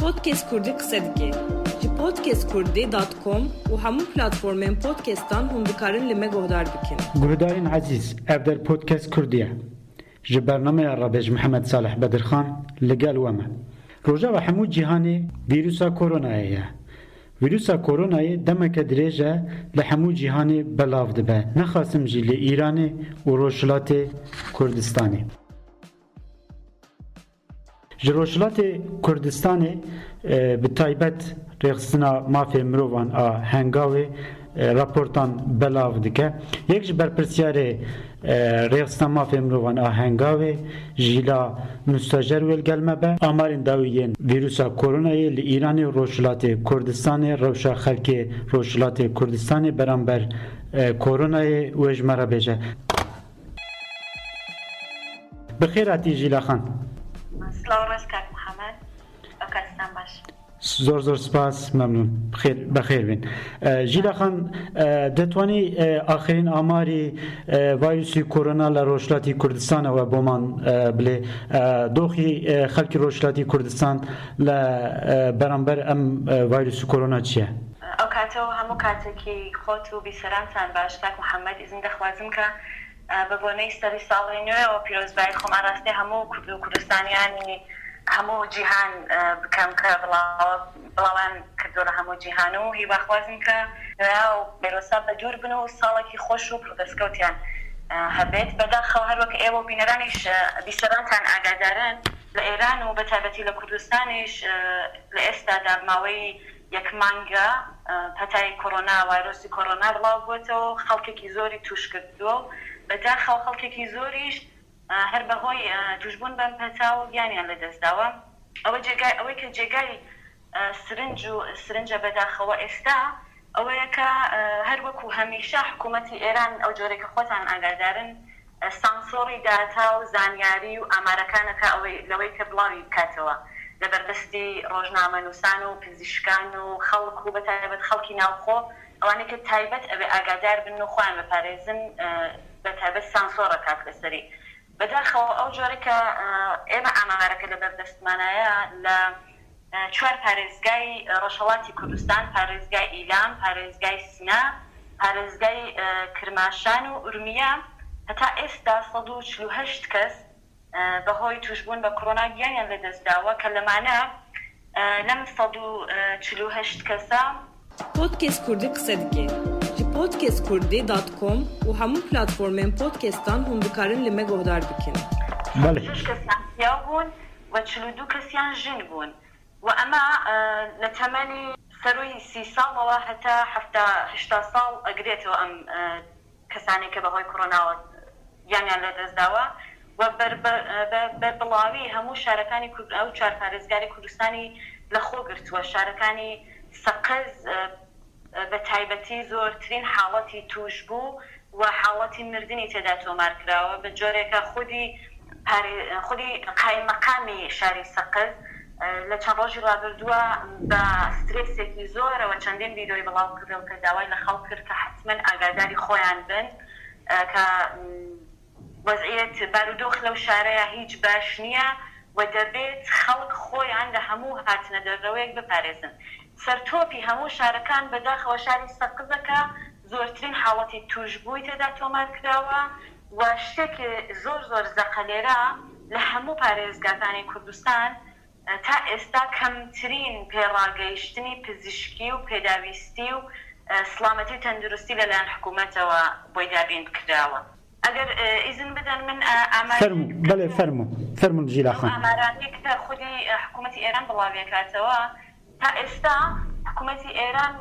پۆدکێست کوردی قسە دکێ ji podcastkurdî.com û hemû platformên podcastan hûn dikarin li me guhdar bikin. Guhdarên ezîz, ev der podcast Kurdî ye. Ji bernameya Rabêj Mihemed Salih Bedirxan li gel we me. Rojava hemû cîhanê vîrusa koronayê ye. Vîrusa koronayê demeke dirêj e li hemû cîhanê belav dibe. Nexwasim jî li Îranê û Rojhilatê Kurdistanê. Ji Rojhilatê Kurdistanê bi taybet rêxistina mafê mirovan a Hengavê raportan belav dike. Yek ji berpirsyarê rêxistina mafê mirovan a Hengavê jîla mustajer wel gelme be. Amarên dawî yên vîrusa koronayê li Îranê û Rojhilatê Kurdistanê rewşa xelkê Rojhilatê Kurdistanê beramber koronayê wê ji me re bêje. Bi xêr hatî Jîla xan. سلااو ڕێز کاک محەممەد ئەو کاتتان باش. زۆر سپاس مەمنون بەخێر بین. ژیلا خان دەتوانی ئاخرین ئاماری ڤایرۆسی کۆرۆنا لە ڕۆژهەڵاتی کوردستانەوە بۆمان بڵێ دۆخی خەڵکی ڕۆژهەڵاتی کوردستان لە بەرامبەر ئەم ڤایرۆسی کۆرۆنا چییە؟ ئەو کاتەوە هەموو کاتێکی خۆت و بیسەرانتان باش کاک محەممەد ئیزن دەخوازم کە بە بۆنەی سەری ساڵی نوێەوە پیرۆزبایی خۆمان ڕاستی هەموو کورد و کوردستانیانی هەموو جیهان بکەم کە بڵاوان کردووە لە هەموو جیهان و هیواخوازم کە و بێرۆسا بە دوور بن و ساڵێکی خۆش و پڕدەستکەوتیان هەبێت بەداخەوە هەروەک ئێوە بینەرانیش بیسەرانتان ئاگادارن لە ئێران و بەتایبەتی لە کوردستانیش لە ئێستادا ماوەی یەک مانگە پەتای کۆرۆنا ڤایرۆسی کۆرۆنا بڵاو بووێتەوە خەڵکێکی زۆری توش کردووە و بەداخەوە خەڵکێکی زۆریش هەر بەهۆی توشبوون بەم پەتا و گیانیان لەدەستداوە ئەوەی کە جێگای سرنجە بەداخەوە ئێستا ئەوەیە کە هەر وەکو هەمیشە حکوومەتی ئێران ئەو جۆرێکە خۆتان ئاگادارن سانسۆری داتا و زانیاری و ئامارەکانەکە لەوەی کە بڵاوی بکاتەوە لەبەردەستی ڕۆژنامەنووسان و پزیشکان و خەڵک و بەتایبەت خەڵکی ناوخۆ ئەوانەی کە تایبەت ئەوێ ئاگادار بن و خۆیان بپارێزن بەتایبەت سانسۆرە کات لەسەری بەداخەوە ئەو جۆرە کە ئێمە ئامارەکە لە بەردەستمانایە لە 4 پارێزگای ڕۆژهەڵاتی کوردستان پارێزگای ئیلام پارێزگای سنا پارێزگای کرماشان و ئورمیە هەتا ئێستا 148 کەس بەهۆی توشبوون بە کۆرۆنا گیانیان لەدەستداوە کە لەمانە لەم 148 کەسە پۆدکێست کوردی قسە دکێ ji podcastkurdî.com û hemû platformên podcastan hûn dikarin li me guhdar bikin. Belê. 6 کەسیان پیاو بوون و 42 کەسیان ژن بوون و ئەمە لە تەمەنی سەروی 30 ساڵەوە هەتا 80 ساڵ ئەگرێتەوە ئەم کەسانی کە بەهۆی کۆرۆناوە گیانیان لەدەستداوە و بەربڵاوی هەموو شارەکانی ئەو 4 پارێزگاری کوردستانی لەخۆ گرتووە شارەکانی سەقز بە تایبەتی زۆرترین حاڵەتی توش بوو و حاڵەتی مردنی تێدا تۆمار کراوە بە جۆرێکە خودی قایمەقامی شاری سەقز لە چەند ڕۆژی ڕابردووە بە سترێسێکی زۆرەوە چەندین ڤیدۆی بڵاو کردەوە کە داوای لە خەڵک کرد کە حتمەن ئاگاداری خۆیان بن کە وەزعیەت بارودۆخ لەو شارەیە هیچ باش نییە و دەبێت خەڵک خۆیان لە هەموو هاتنە دەرەوەیەک بپارێزن سەرتۆپی هەموو شارەکان بەداخەوە شاری سەقزەکە زۆرترین حاڵەتی توشبووی تێدا تۆمار کراوە و شتێکی زۆر زەقەلێرە لە هەموو پارێزگاکانی کوردستان تا ئێستا کەمترین پێڕاگەیشتنی پزیشکی و پێداویستی و سلامەتی تەندروستی لەلایەن حکوومەتەوە بۆی دابین کراوە ئەگەر ئیزن بدەن من فەرمون ژیلا خان ئامارانی کە خودی حکوومەتی ئێران بڵاویەکاتەوە تا ئێستا حکوومەتی ئێران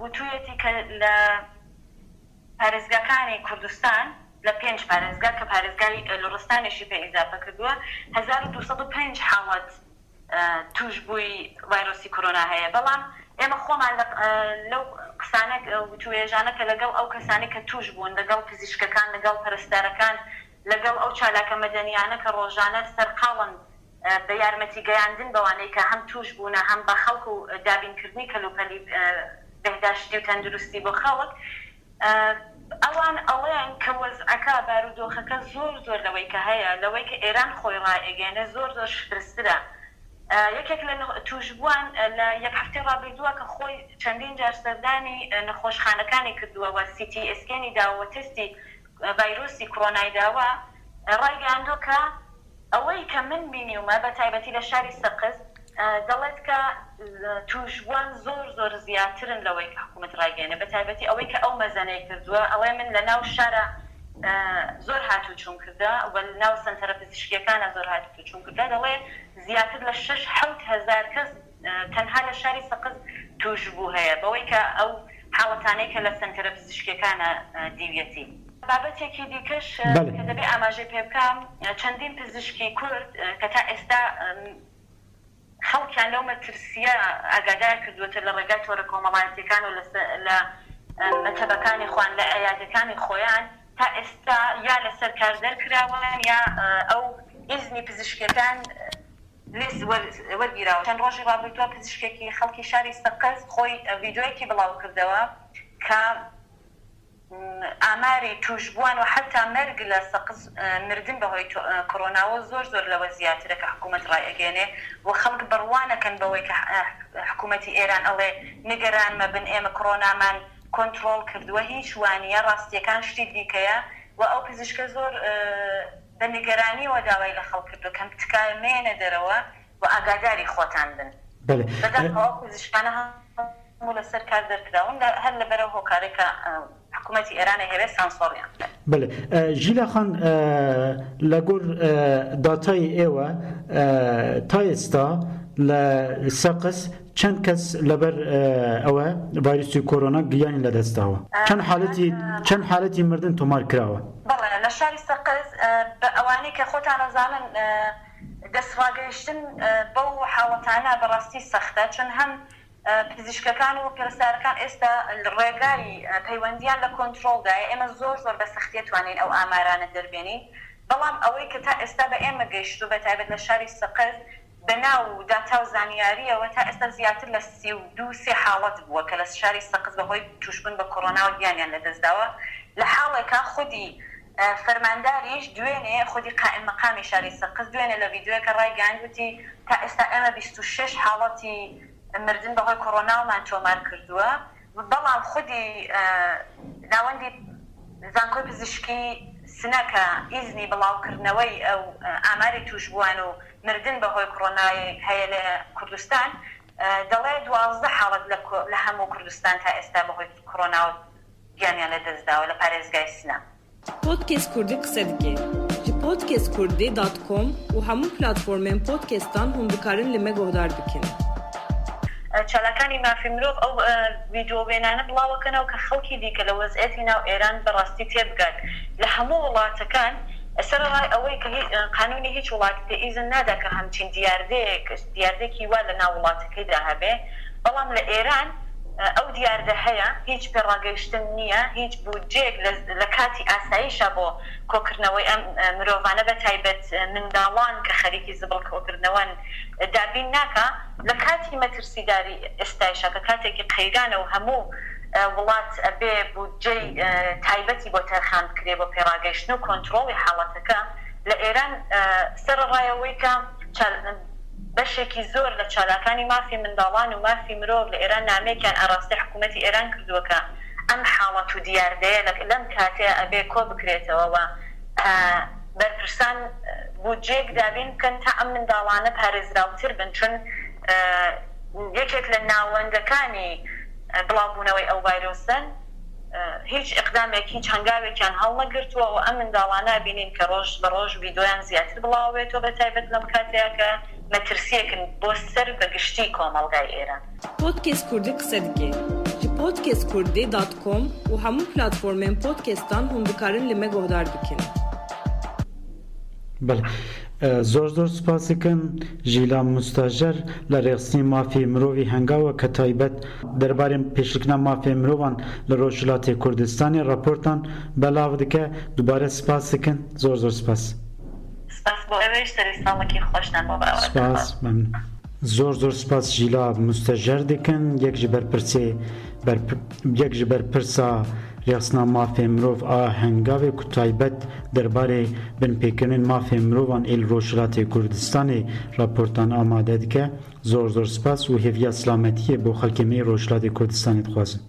وتوویەتی کە لە پارێزگاکانی کوردستان لە 5 پارێزگا کە پارێزگای لوڕستانێکی پێ ئیزافە کردووە 1205 حاڵەت توشبووی ڤایرۆسی کۆرۆنا هەیە بەڵام ئێمە خۆمان لەو قسانە وتوێژانە کە لەگەڵ ئەو کەسانی کە توش بوون لەگەڵ پزیشکەکان لەگەڵ پەرستارەکان لەگەڵ ئەو چالاکە مەدەنیانە کە ڕۆژانە سەرقاڵن بە یارمەتی گەیاندن بەوانەی کە هەم توش بوونە هەم بە خەڵک و دابینکردنی کەلوپەلی بەهداشتی و تەندروستی بۆ خەڵک ئەوان ئەڵێن کە وەزعەکە بارودۆخەکە زۆر لەوەی کە هەیە لەوەی کە ئێران خۆی ڕائێگەێنە زۆر شکسترە یەکێک لە توشبووان لە یەک هەفتەی ڕابردووە کە خۆی چەندین جار سەردانی نەخۆشخانەکانی کردووە و CT ئسکێنی داوە تستی ڤایرۆسی کۆرۆنای داوە ڕایگەیاندووە کە ئەوەی کە من بینیومە بە تایبەتی لە شاری سەقز دەڵێت کە توشبووان زۆر زیاترن لەوەی کە حکوومەت ڕایگەیاندووە بە تایبەتی ئەوەی کە ئەو مەزەنەی کردووە ئەوەی من لە ناو شارە زۆر هاتوو چوون کردا و ناو سنتەرە پزیشکیەکانە زۆر هاتوو چوون کردا دەڵێ زیاتر لە 6,000 کەس تەنها لە شاری سەقز توشبوو هەیە بەوەی کە ئەو حاڵەتانەی کە لە سنتەرە پزیشکیەکانە دیویەتی. بابەتێکی دیکەش کە دەبێ ئاماژەی پێ بکەم چەندین پزیشکی کورد کە تا ئێستا خەڵکیان لەو مەترسیە ئاگادار کردووەتە لە ڕێگای تۆرە کۆمەڵایەتیەکان و لە مەتەبەکانی خۆیان لە ئەیادەکانی خۆیان تا ئێستا یا لەسەر کاردەر کراوان یا ئەو ئیزنی پزیشکەکان لێز وەرگیراوە. چەند ڕۆژی ڕابردووە پزیشکێکی خەڵکی شاری سەقز خۆی ڤیدیۆیەکی بڵاو کردەوە کە ئاماری توشبووان و حتا مەرگ لە سەقز مردن بەهۆی کۆرۆناوە زۆر لەوە زیاترە کە حکوومەت ڕایەگەێنێ و خەڵک بڕوانەکەن بەوەی کە حکوومەتی ئێران ئەڵێ نیگەرانمە بن ئێمە کۆرۆنامان کۆنترۆڵ کردووە هیچ وانە ڕاستیەکان شتی دیکەیە و ئەو پزیشکە زۆر بە نیگەرانیەوە داوای لە خەڵک کردو کەم تکایمێنە دەرەوە و ئاگاداری خۆتان بن بەدەستەوە پزیشکانە هەموو لەسەر کار دەرکراون هەر لەبەرەوە هۆکارێکە حکوومەتی ئێرانە هەبێ سانسۆریان. بله ژیلا خان لەگۆر داتای ئێوە تا ئێستا لە سەقز چەند کەس لەبەر ئەوە ڤایرۆسی کۆرۆنا گیانی لەدەستاوە چەند حالەتی مردن تۆمار کراوە؟ بەڵێ لە شاری سەقز بە ئەوانەی کە خۆتان ئەزانن دەستڕاگەیشتن بەو حاڵەتانە بەڕاستی سەختە چون هەم پزیشکەکان و پێرەسارەکان ئێستا ڕێگای پەیوەندیان لە کۆنترۆڵدایە ئێمە زۆر بە سەختی توانین ئەو ئامارانە دەربێنین بەڵام ئەوەی کە تا ئێستا بە ئێمە گەیشت و بە تایبەت لە شاری سەقز بەناو داتا و زانیاریەوە تا ئێستا زیاتر لە 32 حاڵەت بووە کە لە شاری سەقز بەهۆی توشبوون بە کۆرۆنا و گیانیان لەدەستداوە لە حاڵێکە خودی فەرمانداریش دوێنێ خودی قائم مەقامی شاری سەقز دوێنێ لە ڤیدیۆیەکە ڕایگەیاندووتی تا ئێستا ئێمە 26 حاڵەتی مردن بەهۆی کۆرۆنامان تۆمار کردووە بەڵام خودی ناوەندی زانکۆی پزیشکی سنەکە ئیزنی بڵاوکردنەوەی ئەو ئاماری توشبووان و مردن بەهۆی کۆرۆنای هەیە لە کوردستان دەڵێ 12 حاڵەت لە هەموو کوردستان تا ئێستا بەهۆی کۆرۆنا و گیانیان لەدەستداوە لە پارێزگای سنە. پۆدکێست کوردی قسە دکێ ji podcastkurdî.com û hemû platformên podcastan hûn dikarin li me guhdar bikin. چالاکانی مافی مرۆڤ ئەو ڤیدیۆ وێنانە بڵاوەکەنەوە کە خەڵکی دیکە لە وەزعەتی ناو ئێران بەڕاستی تێبگات لە هەموو وڵاتەکان سەرڕای ئەوەی کە قانونی هیچ وڵاتی پێ ئیزن نادا کە هەمچین دیاردەیەکی وا لە ناو وڵاتەکەیدا هەبێ بەڵام لە ئێران ئەو دیاردە هەیە هیچ پێڕاگەیشتن نییە هیچ بودجێک لە کاتی ئاساییشە بۆ کۆکردنەوەی ئەم مرۆڤانە بە تایبەت منداڵان کە خەریکی زبڵ کۆکردنەوەن دابین ناکە لە کاتی مەترسیداری ئێستایشە کە کاتێکی قەیرانە و هەموو وڵات ئەبێ بودجەی تایبەتی بۆ تەرخان بکرێ بۆ پێڕاگەیشتن و کۆنترۆڵی حاڵەتەکە لە ئێران سەرڕایەوەی کە بەشێکی زۆر لە چالاکانی مافی منداڵان و مافی مرۆڤ لە ئێران نامێکیان ئاراستی حکوومەتی ئێران کردووەکە ئەم حاڵەت و دیاردەیە لەم کاتەیە ئەبێ کۆ بکرێتەوە و بەرپرسان بودجێک دابین بکەن تا ئەم منداڵانە پارێزراوتر بن چون یەکێک لە ناوەندەکانی بڵاوبوونەوەی ئەو ڤایرۆسن هیچ ئەقدامێک هیچ هەنگاوێکیان هەڵنەگرتووە و ئەم منداڵانە بینین کە ڕۆژ بە ڕۆژ ڤیدیۆیان زیاتر بڵاوێتەوە بە تایبەت لەم کاتەیە کە مەترسیەکن بۆ سەر بەگشتی کۆمەڵگای ئێران. پۆدکێست کوردی قسە دکێ ji podcastkurdî.com û hemû platformên podcastan hûn dikarin li me guhdar bikin. بله زۆر سپاس دەکەم ژیلا مستاژەر لە ڕێخستنی مافی مرۆڤی هەنگاوە کە تایبەت دەربارەی پێشکردنا مافی مرۆڤان لە ڕۆژهەڵاتی کوردستانی راپۆرتان بەلاو دکە دووبارە سپاس دەکەن زۆر سپاس. سپاس بۆ ئێوەش سەری ساڵێکی خۆشتان بۆ باوەڕ. سپاس زۆر سپاس ژیلا مستاژەر دەکەن یەک ji بەرپرسا رخصنا مافی مروف هنگاوی که تایبت درباره بن پیکرین مافی مروفان ایل روشلات کردستان راپورتان آماده که زور سپاس و هفیه سلامتیه بو خلکمی روشلات کردستان خوازم.